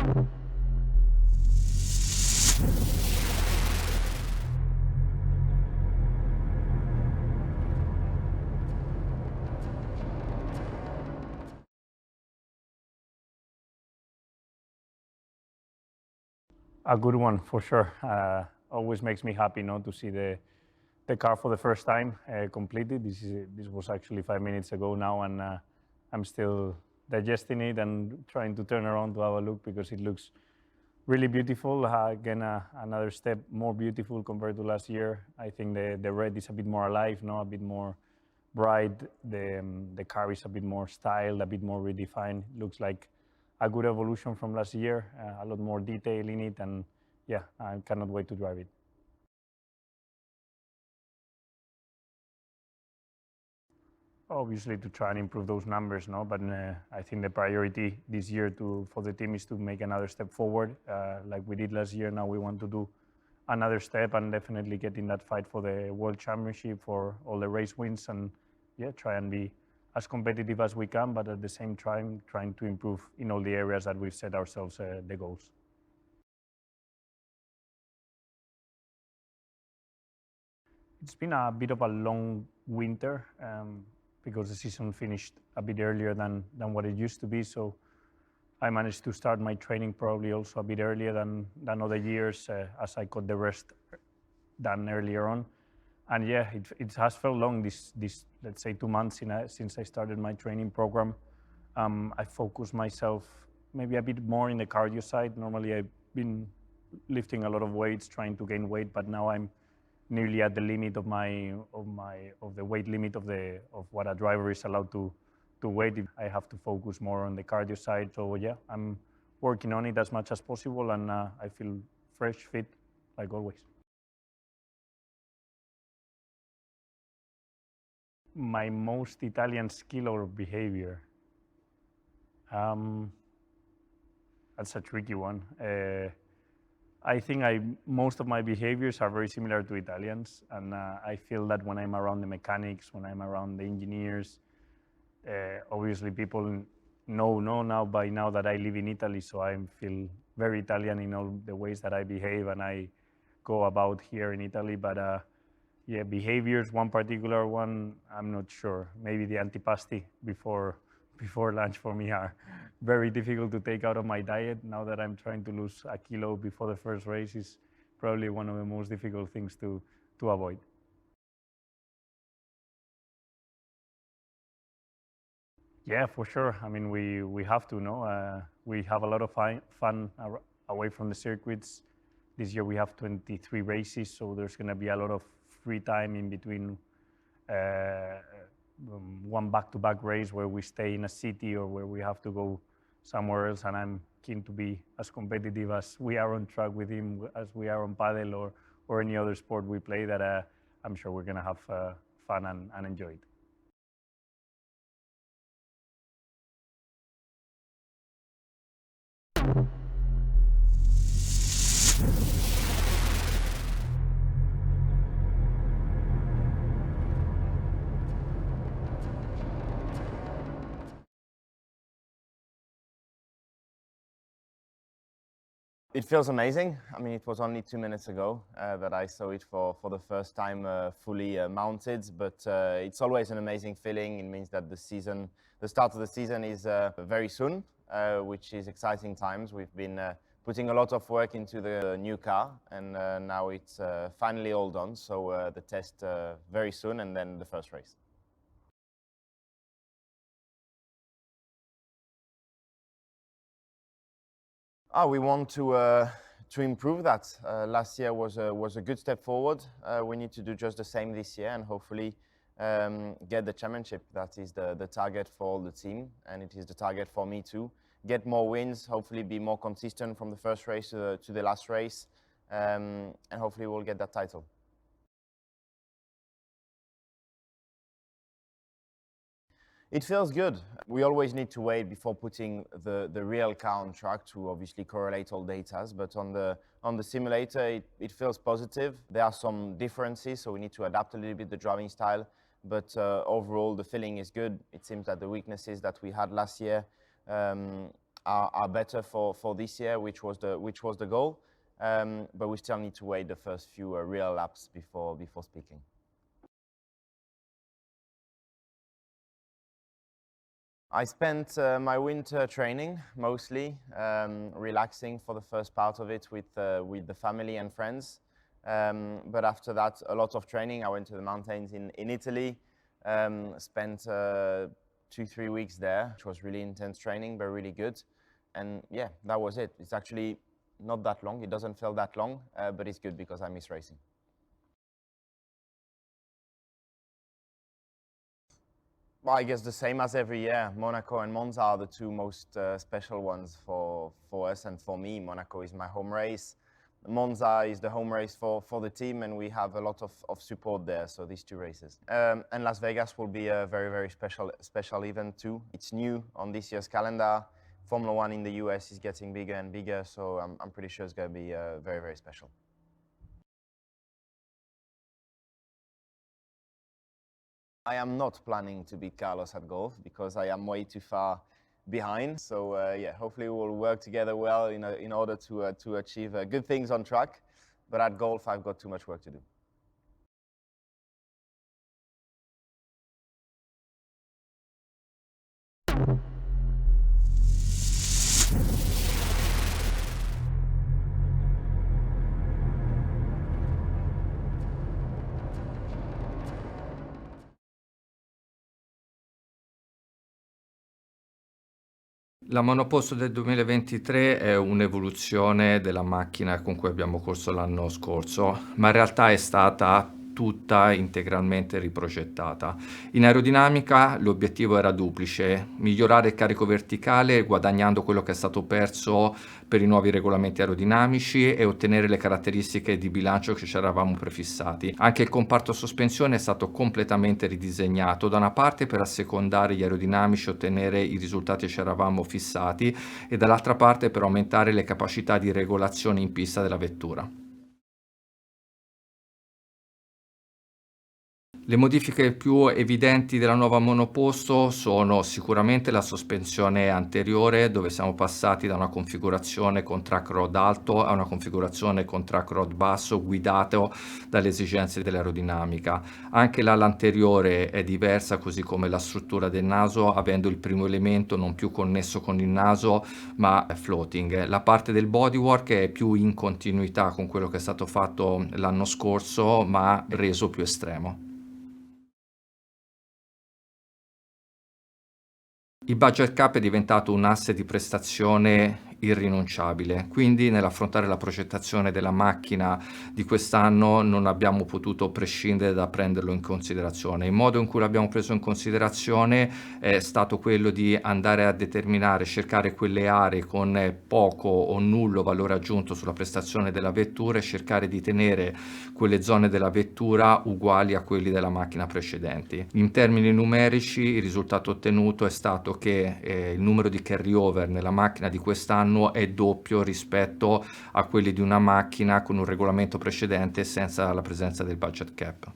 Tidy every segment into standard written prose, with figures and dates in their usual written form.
A good one for sure. Always makes me happy, to see the car for the first time completed. This was actually 5 minutes ago now, and I'm still digesting it and trying to turn around to have a look because it looks really beautiful. Again, another step more beautiful compared to last year. I think the red is a bit more alive, a bit more bright. The car is a bit more styled, a bit more redefined. Looks like a good evolution from last year. A lot more detail in it, and yeah, I cannot wait to drive it. Obviously, to try and improve those numbers, but I think the priority this year for the team is to make another step forward, like we did last year. Now we want to do another step and definitely get in that fight for the World Championship, for all the race wins, and yeah, try and be as competitive as we can, but at the same time trying to improve in all the areas that we've set ourselves the goals. It's been a bit of a long winter because the season finished a bit earlier than what it used to be. So I managed to start my training probably also a bit earlier than other years as I got the rest done earlier on. And yeah, it has felt long, this let's say 2 months since I started my training program. I focused myself maybe a bit more in the cardio side. Normally I've been lifting a lot of weights, trying to gain weight, but now I'm nearly at the limit of the weight limit of what a driver is allowed to weight. I have to focus more on the cardio side. So yeah, I'm working on it as much as possible, and I feel fresh, fit, like always. My most Italian skill or behavior. That's a tricky one. I think most of my behaviors are very similar to Italians, and I feel that when I'm around the mechanics, when I'm around the engineers, obviously people know now by now that I live in Italy, so I feel very Italian in all the ways that I behave and I go about here in Italy. But yeah, behaviors, one particular one, I'm not sure. Maybe the antipasti before lunch for me are very difficult to take out of my diet. Now that I'm trying to lose a kilo before the first race is probably one of the most difficult things to avoid. Yeah, for sure. I mean, we have to know. We have a lot of fun away from the circuits. This year we have 23 races, so there's going to be a lot of free time in between uh, one back-to-back race where we stay in a city or where we have to go somewhere else. And I'm keen to be as competitive as we are on track with him, as we are on paddle or any other sport we play. That I'm sure we're going to have fun and enjoy it. It feels amazing. I mean, it was only 2 minutes ago that I saw it for the first time fully mounted, but it's always an amazing feeling. It means that the start of the season is very soon, which is exciting times. We've been putting a lot of work into the new car, and now it's finally all done. So the test very soon, and then the first race. We want to improve that. Last year was a good step forward. We need to do just the same this year and hopefully get the championship. That is the target for all the team, and it is the target for me too. Get more wins, hopefully be more consistent from the first race to the last race, and hopefully we'll get that title. It feels good. We always need to wait before putting the real car on track to obviously correlate all data. But on the simulator, it feels positive. There are some differences, so we need to adapt a little bit the driving style. But overall, the feeling is good. It seems that the weaknesses that we had last year are better for this year, which was the goal. But we still need to wait the first few real laps before speaking. I spent my winter training mostly, relaxing for the first part of it with the family and friends. But after that, a lot of training. I went to the mountains in Italy, spent 2-3 weeks there, which was really intense training, but really good. And yeah, that was it. It's actually not that long. It doesn't feel that long, but it's good because I miss racing. Well, I guess the same as every year. Monaco and Monza are the two most special ones for us and for me. Monaco is my home race. Monza is the home race for the team, and we have a lot of support there, so these two races. And Las Vegas will be a very, very special event too. It's new on this year's calendar. Formula One in the US is getting bigger and bigger, so I'm pretty sure it's going to be very, very special. I am not planning to beat Carlos at golf because I am way too far behind. So yeah, hopefully we'll work together well in order to achieve good things on track. But at golf, I've got too much work to do. La monoposto del 2023 è un'evoluzione della macchina con cui abbiamo corso l'anno scorso, ma in realtà è stata tutta integralmente riprogettata. In aerodinamica l'obiettivo era duplice: migliorare il carico verticale guadagnando quello che è stato perso per i nuovi regolamenti aerodinamici e ottenere le caratteristiche di bilancio che ci eravamo prefissati. Anche il comparto sospensione è stato completamente ridisegnato, da una parte per assecondare gli aerodinamici e ottenere i risultati che ci eravamo fissati, e dall'altra parte per aumentare le capacità di regolazione in pista della vettura. Le modifiche più evidenti della nuova monoposto sono sicuramente la sospensione anteriore, dove siamo passati da una configurazione con track rod alto a una configurazione con track rod basso, guidato dalle esigenze dell'aerodinamica. Anche l'ala anteriore è diversa, così come la struttura del naso, avendo il primo elemento non più connesso con il naso ma floating. La parte del bodywork è più in continuità con quello che è stato fatto l'anno scorso, ma reso più estremo. Il budget cap è diventato un asse di prestazione irrinunciabile, quindi nell'affrontare la progettazione della macchina di quest'anno non abbiamo potuto prescindere da prenderlo in considerazione. Il modo in cui l'abbiamo preso in considerazione è stato quello di andare a determinare, cercare quelle aree con poco o nullo valore aggiunto sulla prestazione della vettura e cercare di tenere quelle zone della vettura uguali a quelli della macchina precedenti. In termini numerici il risultato ottenuto è stato che il numero di carryover nella macchina di quest'anno è doppio rispetto a quelli di una macchina con un regolamento precedente senza la presenza del budget cap.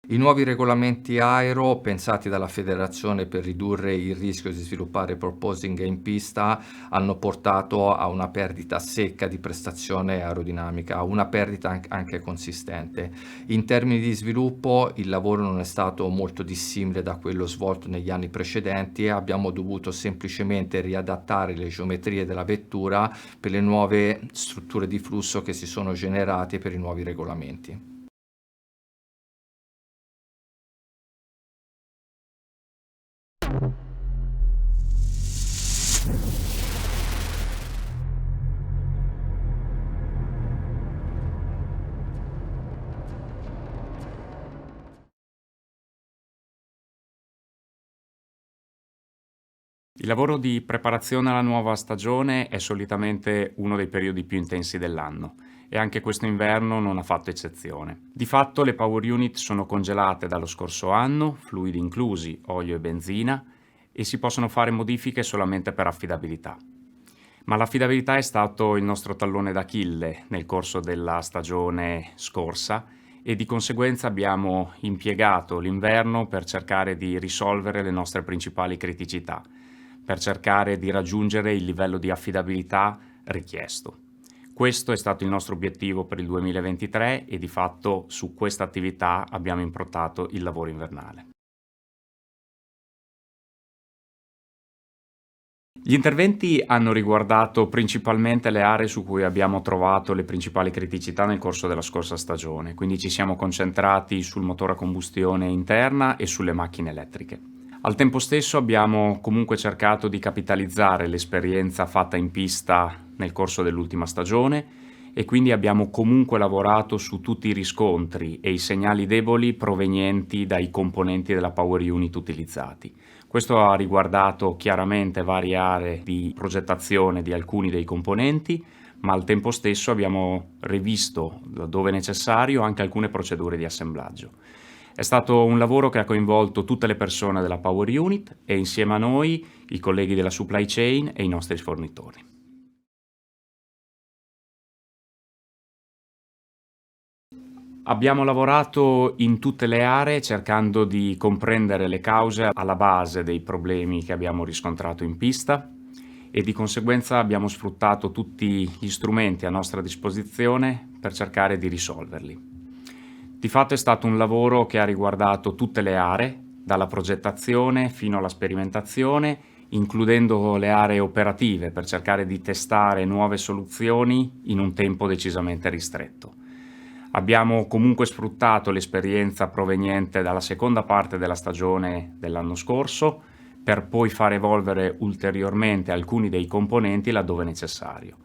I nuovi regolamenti aero, pensati dalla federazione per ridurre il rischio di sviluppare porpoising in pista, hanno portato a una perdita secca di prestazione aerodinamica, una perdita anche consistente. In termini di sviluppo il lavoro non è stato molto dissimile da quello svolto negli anni precedenti e abbiamo dovuto semplicemente riadattare le geometrie della vettura per le nuove strutture di flusso che si sono generate per i nuovi regolamenti. Il lavoro di preparazione alla nuova stagione è solitamente uno dei periodi più intensi dell'anno e anche questo inverno non ha fatto eccezione. Di fatto le power unit sono congelate dallo scorso anno, fluidi inclusi, olio e benzina, e si possono fare modifiche solamente per affidabilità. Ma l'affidabilità è stato il nostro tallone d'Achille nel corso della stagione scorsa e di conseguenza abbiamo impiegato l'inverno per cercare di risolvere le nostre principali criticità, per cercare di raggiungere il livello di affidabilità richiesto. Questo è stato il nostro obiettivo per il 2023 e di fatto su questa attività abbiamo improntato il lavoro invernale. Gli interventi hanno riguardato principalmente le aree su cui abbiamo trovato le principali criticità nel corso della scorsa stagione, quindi ci siamo concentrati sul motore a combustione interna e sulle macchine elettriche. Al tempo stesso abbiamo comunque cercato di capitalizzare l'esperienza fatta in pista nel corso dell'ultima stagione e quindi abbiamo comunque lavorato su tutti i riscontri e i segnali deboli provenienti dai componenti della power unit utilizzati. Questo ha riguardato chiaramente varie aree di progettazione di alcuni dei componenti, ma al tempo stesso abbiamo rivisto, dove necessario, anche alcune procedure di assemblaggio. È stato un lavoro che ha coinvolto tutte le persone della Power Unit e insieme a noi i colleghi della supply chain e i nostri fornitori. Abbiamo lavorato in tutte le aree cercando di comprendere le cause alla base dei problemi che abbiamo riscontrato in pista e di conseguenza abbiamo sfruttato tutti gli strumenti a nostra disposizione per cercare di risolverli. Di fatto è stato un lavoro che ha riguardato tutte le aree, dalla progettazione fino alla sperimentazione, includendo le aree operative per cercare di testare nuove soluzioni in un tempo decisamente ristretto. Abbiamo comunque sfruttato l'esperienza proveniente dalla seconda parte della stagione dell'anno scorso per poi far evolvere ulteriormente alcuni dei componenti laddove necessario.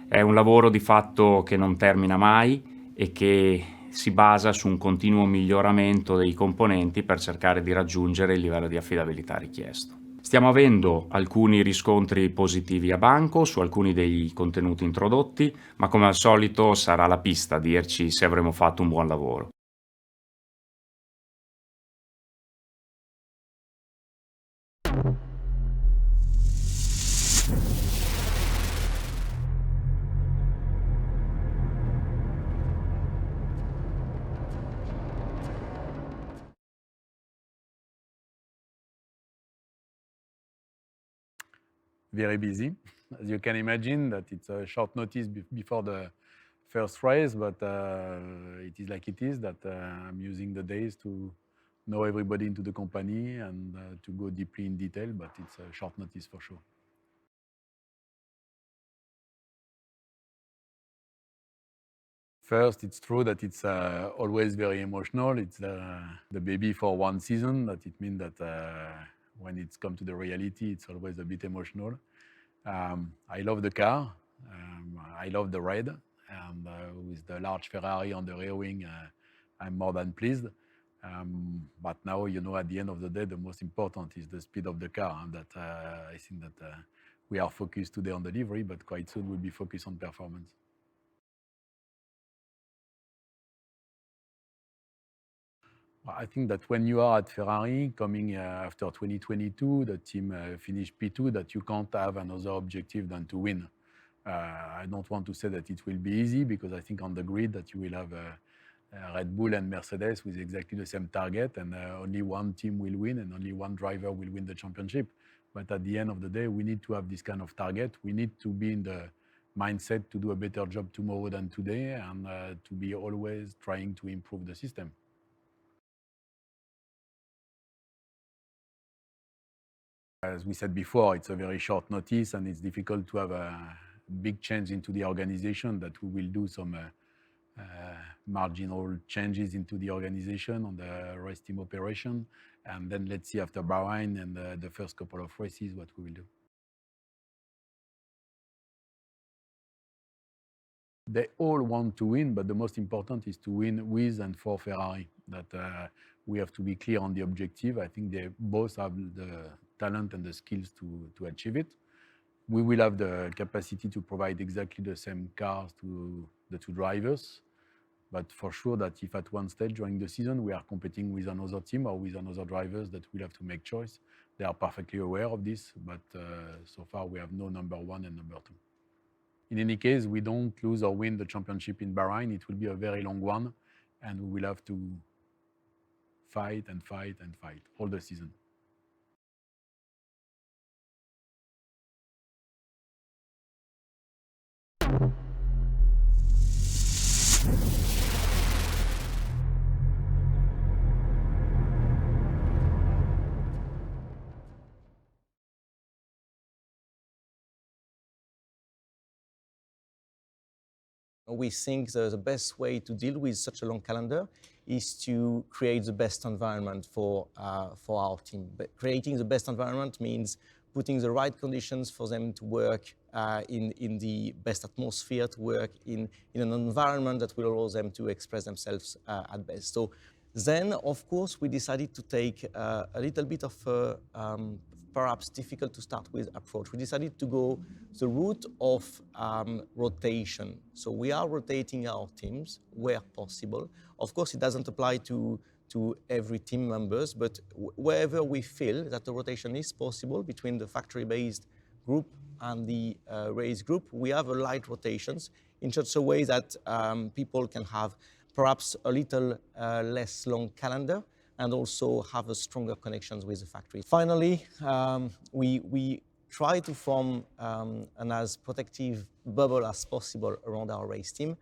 È un lavoro di fatto che non termina mai e che si basa su un continuo miglioramento dei componenti per cercare di raggiungere il livello di affidabilità richiesto. Stiamo avendo alcuni riscontri positivi a banco su alcuni dei contenuti introdotti, ma come al solito sarà la pista a dirci se avremo fatto un buon lavoro. Very busy. As you can imagine, that it's a short notice before the first race, but it is like it is, that I'm using the days to know everybody into the company and to go deeply in detail, but it's a short notice for sure. First, it's true that it's always very emotional. It's the baby for one season. That it means that when it's come to the reality, it's always a bit emotional. I love the car. I love the red. And with the large Ferrari on the rear wing, I'm more than pleased. But now, you know, at the end of the day, the most important is the speed of the car. And that I think that we are focused today on delivery, but quite soon we'll be focused on performance. I think that when you are at Ferrari, coming after 2022, the team finished P2, that you can't have another objective than to win. I don't want to say that it will be easy, because I think on the grid that you will have Red Bull and Mercedes with exactly the same target, and only one team will win and only one driver will win the championship. But at the end of the day, we need to have this kind of target. We need to be in the mindset to do a better job tomorrow than today, and to be always trying to improve the system. As we said before, it's a very short notice, and it's difficult to have a big change into the organization, that we will do some marginal changes into the organization on the race team operation. And then let's see after Bahrain and the first couple of races what we will do. They all want to win, but the most important is to win with and for Ferrari. That we have to be clear on the objective. I think they both have the talent and the skills to achieve it. We will have the capacity to provide exactly the same cars to the two drivers. But for sure that if at one stage during the season we are competing with another team or with another drivers, that we'll have to make choice. They are perfectly aware of this, but so far we have no number one and number two. In any case, we don't lose or win the championship in Bahrain. It will be a very long one. and we will have to fight and fight and fight all the season. We think the best way to deal with such a long calendar is to create the best environment for our team. But creating the best environment means putting the right conditions for them to work in the best atmosphere, to work in an environment that will allow them to express themselves at best. So then, of course, we decided to take a little bit of perhaps difficult to start with approach. We decided to go the route of rotation. So we are rotating our teams where possible. Of course, it doesn't apply to every team members, but wherever we feel that the rotation is possible between the factory-based group and the race group, we have a light rotations in such a way that people can have perhaps a little less long calendar and also have a stronger connections with the factory. Finally, we try to form an as protective bubble as possible around our race team.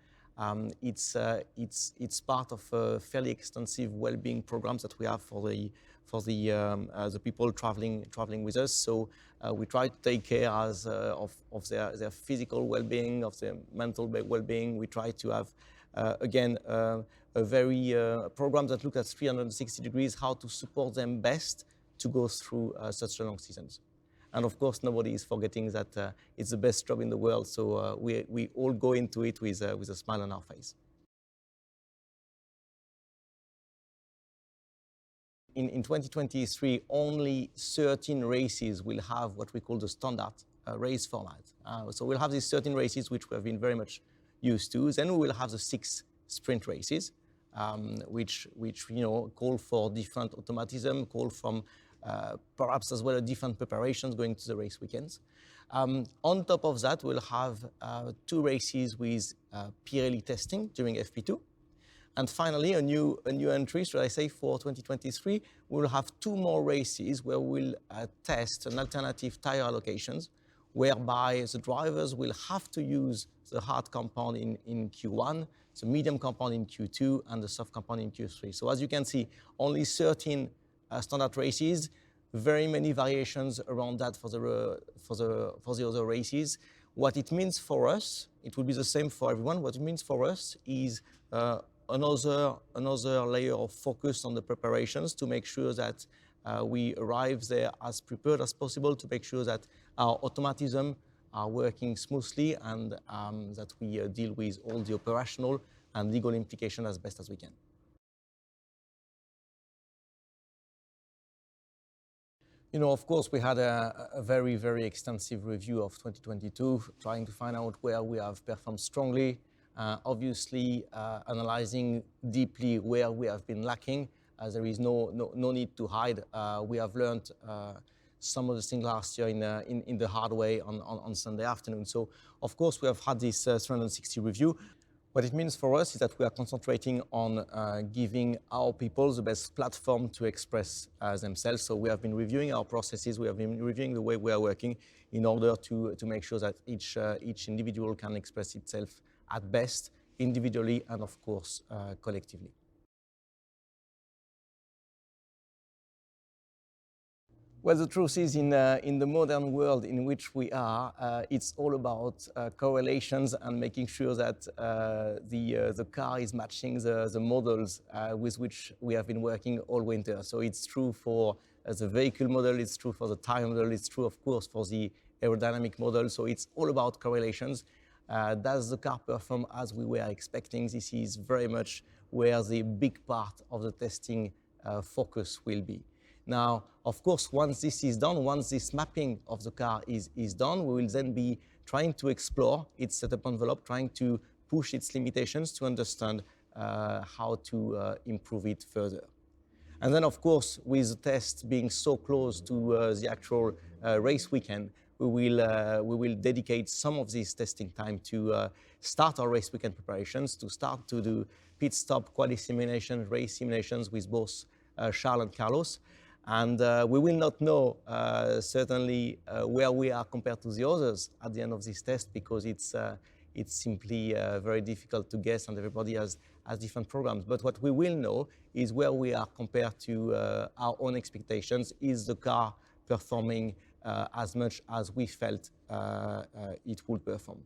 It's part of a fairly extensive well-being programs that we have for the people traveling with us. So we try to take care of their physical well-being, of their mental well-being. We try to have again a very program that looks at 360 degrees, how to support them best to go through such a long seasons. And of course, nobody is forgetting that it's the best job in the world, so we all go into it with a smile on our face. In 2023, only 13 races will have what we call the standard race format. So we'll have these 13 races, which we have been very much used to. Then we will have the 6 sprint races, which call for different automatism, call from perhaps as well as different preparations going to the race weekends. On top of that, we'll have 2 races with Pirelli testing during FP2. And finally, a new entry, should I say, for 2023, we'll have 2 more races where we'll test an alternative tire allocations, whereby the drivers will have to use the hard compound in Q1, the medium compound in Q2, and the soft compound in Q3. So as you can see, only 13 standard races, very many variations around that for the other races. What it means for us, it will be the same for everyone. What it means for us is another layer of focus on the preparations to make sure that we arrive there as prepared as possible, to make sure that our automatism are working smoothly and that we deal with all the operational and legal implications as best as we can. Of course, we had a very, very extensive review of 2022, trying to find out where we have performed strongly, obviously analyzing deeply where we have been lacking. There is no need to hide. We have learned some of the things last year in the hard way on Sunday afternoon. So, of course, we have had this 360 review. What it means for us is that we are concentrating on giving our people the best platform to express themselves. So we have been reviewing our processes, we have been reviewing the way we are working in order to make sure that each individual can express itself at best, individually and of course collectively. Well, the truth is, in the modern world in which we are, it's all about correlations and making sure that the car is matching the models with which we have been working all winter. So it's true for the vehicle model, it's true for the tire model, it's true, of course, for the aerodynamic model. So it's all about correlations. Does the car perform as we were expecting? This is very much where the big part of the testing focus will be. Now, of course, once this is done, once this mapping of the car is done, we will then be trying to explore its setup envelope, trying to push its limitations to understand how to improve it further. And then, of course, with the test being so close to the actual race weekend, we will dedicate some of this testing time to start our race weekend preparations, to start to do pit stop, quali simulation, race simulations with both Charles and Carlos. And we will not know certainly where we are compared to the others at the end of this test, because it's simply very difficult to guess, and everybody has different programs. But what we will know is where we are compared to our own expectations. Is the car performing as much as we felt it would perform?